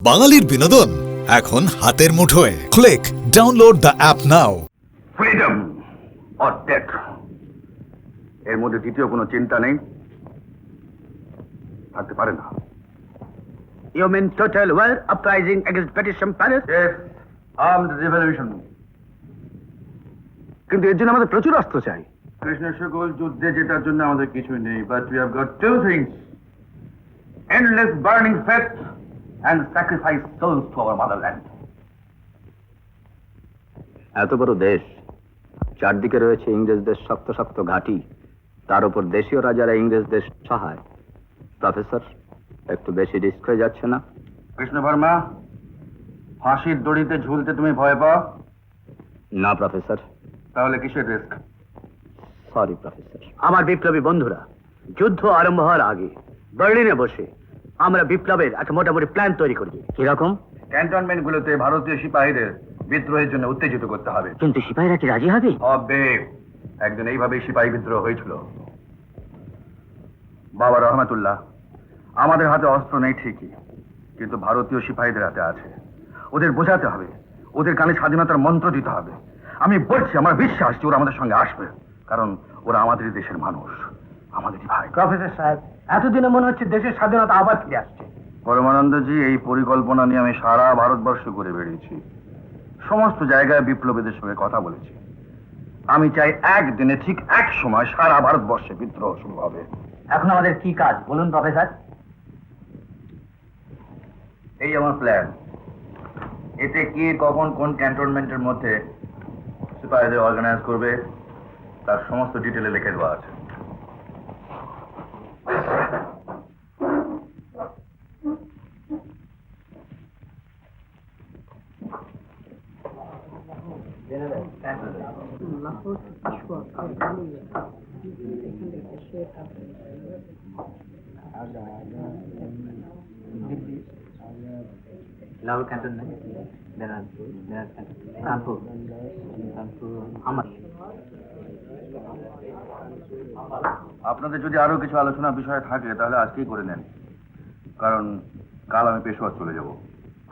বাঙালির বিনোদন এখন হাতের মুঠোয়। Click download the app now. Freedom or death, এর মধ্যে দ্বিতীয় কোনো চিন্তা নেই, থাকতে পারে না। You mean total world uprising against British Empire? Yes, armed revolution. কিন্তু এর জন্য আমাদের প্রচুর অস্ত্র চাই। কৃষ্ণ সকল যুদ্ধে যেটার জন্য আমাদের কিছুই নেই, but we have got two things: endless burning faith and sacrifice souls to our motherland. এত বড় দেশ, চারদিকে রয়েছে ইংরেজদের শক্ত শক্ত ঘাঁটি, তার উপর দেশীয় রাজারা ইংরেজদের সহায়। প্রফেসর, একটু বেশি রিস্ক হয়ে যাচ্ছে না? কৃষ্ণ ভার্মা, ফাঁসির দড়িতে ঝুলতে তুমি ভয় পাও? না প্রফেসর। তাহলে কিসের রিস্ক? Sorry professor. আমার বিপ্লবী বন্ধুরা, যুদ্ধ আরম্ভ হওয়ার আগে বার্লিনে বসে আমরা বিপ্লবের একটা মোটামুটি প্ল্যান তৈরি করছি। কিরকম? ক্যান্টনমেন্টগুলোতে ভারতীয় সিপাহীদের বিদ্রোহের জন্য উত্তেজিত করতে হবে। কিন্তু সিপাহীরা কি রাজি হবে? হবে। একদিন এইভাবেই সিপাহী বিদ্রোহ হয়েছিল। বাবা রহমাতুল্লাহ, আমাদের হাতে অস্ত্র নেই ঠিকই, কিন্তু ভারতীয় সিপাহীদের হাতে আছে। ওদের বোঝাতে হবে, ওদের কানে স্বাধীনতার মন্ত্র দিতে হবে। আমি বলছি, আমার বিশ্বাস যে ওরা আমাদের সঙ্গে আসবে, কারণ ওরা আমাদের দেশের মানুষ, আমাদেরই ভাই। প্রফেসর সাহেব, এতদিনে মনে হচ্ছে দেশের স্বাধীনতা আবার ফিরে আসছে। পরমানন্দজি, এই পরিকল্পনা নিয়ে আমি সারা ভারতবর্ষ ঘুরে বেরিয়েছি, সমস্ত জায়গায় বিপ্লবীদের সঙ্গে কথা বলেছি। আমি চাই একদিনে ঠিক এক সময় সারা ভারতবর্ষে বিদ্রোহ শুরু হবে। এখন আমাদের কি কাজ বলুন প্রফেসর? এই আমার প্ল্যান। এতে কি কখন কোন ক্যান্টনমেন্টের মধ্যে সিপাহীদের অর্গানাইজ করবে তার সমস্ত ডিটেলে লিখে দেওয়া আছে। লাহোর ক্যান্টনমেন্ট, কানপুর, আমার। আপনাদের যদি আরো কিছু আলোচনা বিষয় থাকে তাহলে আজকেই করে নেন, কারণ কাল আমি পেশোয়ার চলে যাব।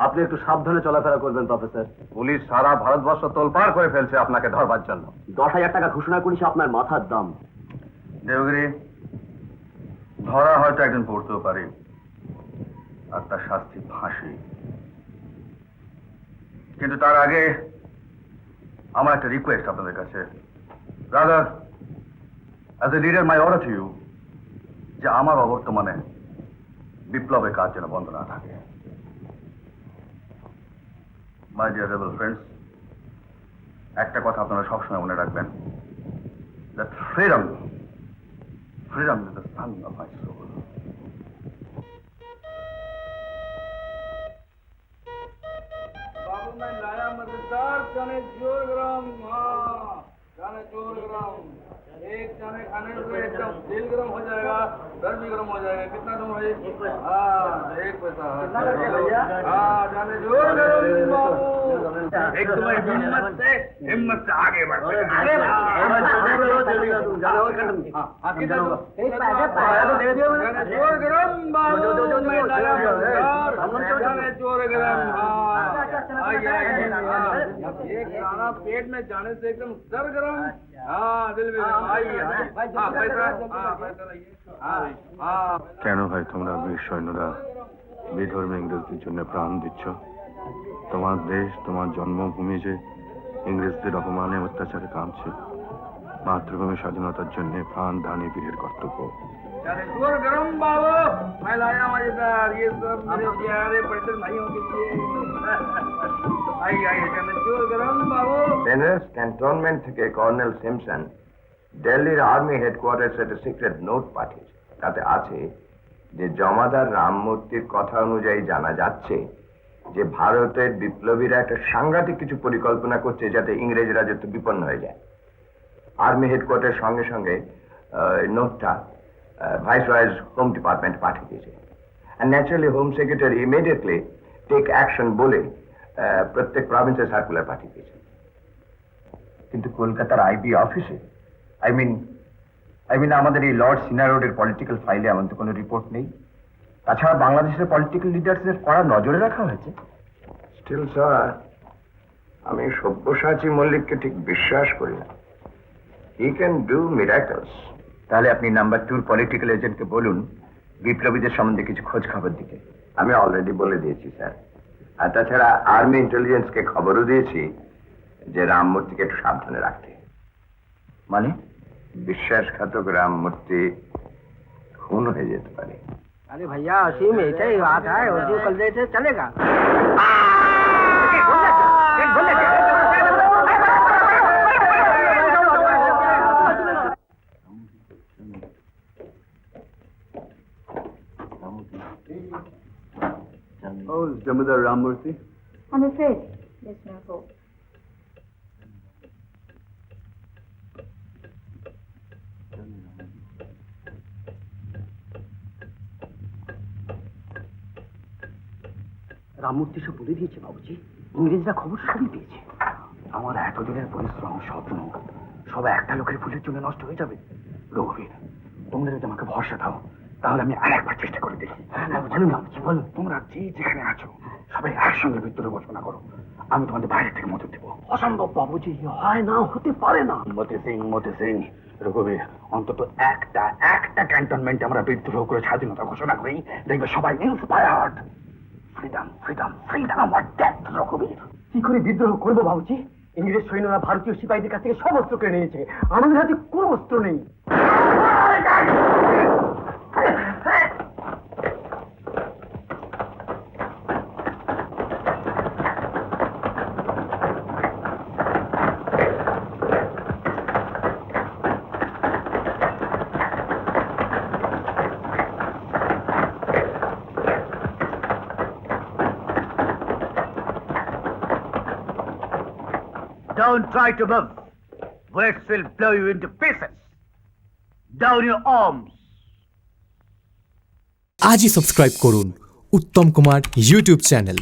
আপনি একটু সাবধানে চলাফেরা করবেন প্রফেসর। পুলিশ সারা ভারতবর্ষ তোলপাড় করে ফেলছে আপনাকে ধরবার জন্য। 10,000 টাকা ঘোষণা করেছে আপনার মাথার দাম। দেবগিরি, ধরা হয়তো একদিন পড়তেও পারে, আর তার শাস্তি ফাঁসি। কিন্তু তার আগে আমার একটা রিকোয়েস্ট আপনাদের কাছে, rather as a leader my order to you, যে আমার অবর্তমানে বিপ্লবের কাজ যেন বন্ধ না থাকে। মাই ডিয়ার রেবেল ফ্রেন্ডস, একটা কথা আপনারা সবসময় মনে রাখবেন, that freedom is the sun of my soul. बाबू मैं लाया मजेदार चने चोरग्राम, हाँ चने चोरग्राम। एक चने खाने से एकदम दिल गर्म हो जाएगा, घर भी गर्म हो जाएगा। कितना दूर है? हाँ 1 पैसा। हाँ चने चोरग्राम बाबू, एक तुम्हारी हिम्मत से आगे बढ़। चने चोरग्राम बाबू, मैं लाया मजेदार चने चोरग्राम। हाँ ये खाना पेट में जाने से एकदम सरगरम, हाँ दिल में आइए। हाँ पैसा, हाँ पैसा लाइए। हाँ কেন ভাই তোমরা বীর সৈন্যরা বিধর্মী ইংরেজদের জন্য প্রাণ দিচ্ছ? তোমার দেশ, তোমার জন্মভূমি যে ইংরেজদের অপমানে অত্যাচারে কাঁপছে, মাতৃভূমি স্বাধীনতার জন্য প্রাণ দানি বীরের কর্তব্য। गरम बाबू, मैं लाया मजेदार, ये सब मेरे प्यारे पंडित भाइयों के लिए। आइए आइए चने गरम बाबू। বেনারস ক্যান্টনমেন্ট থেকে কর্নেল সিমসন দিল্লির আর্মি হেডকোয়ার্টার্সে একটা সিক্রেট নোট পাঠিয়েছে। তাতে আছে যে জমাদার রামমূর্তির কথা অনুযায়ী জানা যাচ্ছে যে ভারতের বিপ্লবীরা একটা সাংঘাতিক কিছু পরিকল্পনা করছে যাতে ইংরেজ রাজত্ব বিপন্ন হয়ে যায়। আর্মি হেডকোয়ার্টার সঙ্গে সঙ্গে নোটটা ভাইসরয়ের হোম ডিপার্টমেন্ট পাঠিয়ে দিয়েছে। And naturally home secretary immediately take action বলে প্রত্যেক প্রভিন্সে সার্কুলার পাঠিয়ে দিয়েছে। কিন্তু কলকাতার আইবি অফিসে আই মিন আমাদের এই লর্ড সিনারোডের পলিটিক্যাল ফাইলে এমন তো কোনো রিপোর্ট নেই। তাছাড়া বাংলাদেশের পলিটিক্যাল লিডার্সদের কড়া নজরে রাখা হয়েছে। স্টিল স্যার, আমি সব্যসাচী মল্লিককে ঠিক বিশ্বাস করি না। He can do miracles. তাহলে আপনি নাম্বার 2 পলিটিক্যাল এজেন্টকে বলুন বিপ্লবীদের সম্বন্ধে কিছু খোঁজ খবর দিতে। আমি অলরেডি বলে দিয়েছি স্যার। আর তাছাড়া আর্মি ইন্টেলিজেন্সকে খবরও দিয়েছি যে রামমূর্তিকে একটু সাবধানে রাখতে। মানে? বিশ্বাসঘাতক রামমূর্তি খুন হয়ে যেতে পারে। अरे भैया उसी में ऐसा ही बात है, उसी को कर देते चलेगा। Oh, Jamidar Ramurthy. I'm afraid there's no hope. Ramamurthy সব বলে দিয়েছে বাবুজি, ইংরেজরা খবর সবই পেয়েছে। আমার এতদিনের পরিশ্রম স্বপ্ন সব একটা লোকের ভুলের জন্য নষ্ট হয়ে যাবে। রঘুবীর, তোমরা যদি আমাকে ভরসা দাও তাহলে আমি আরেকবার চেষ্টা করে দেখি। বলুন বাবুজি, বলুন। তোমরা যে যেখানে আছো সবাই একসঙ্গে বিদ্রোহ ঘোষণা করো, আমি তোমাদের বাইরে থেকে মদত দেবো। অসম্ভব বাবুজি, হয় না, হতে পারে না। মতি সিং, রঘুবীর, অন্তত একটা ক্যান্টনমেন্টে আমরা বিদ্রোহ করে স্বাধীনতা ঘোষণা করি, দেখবে সবাই ইন্সপায়ার্ড। ফ্রিডম ফ্রিডম ফ্রিডম আর ডেথ। রঘুবীর, কি করে বিদ্রোহ করবো বাবুজি? ইংরেজ সৈন্যরা ভারতীয় সিপাহীদের কাছ থেকে সব অস্ত্র কেড়ে নিয়েছে, আমাদের হাতে কোনো অস্ত্র নেই। Don't try to move. Bullets will blow you into pieces. Down your arms. আজই সাবস্ক্রাইব করুন উত্তম কুমার ইউটিউব চ্যানেল।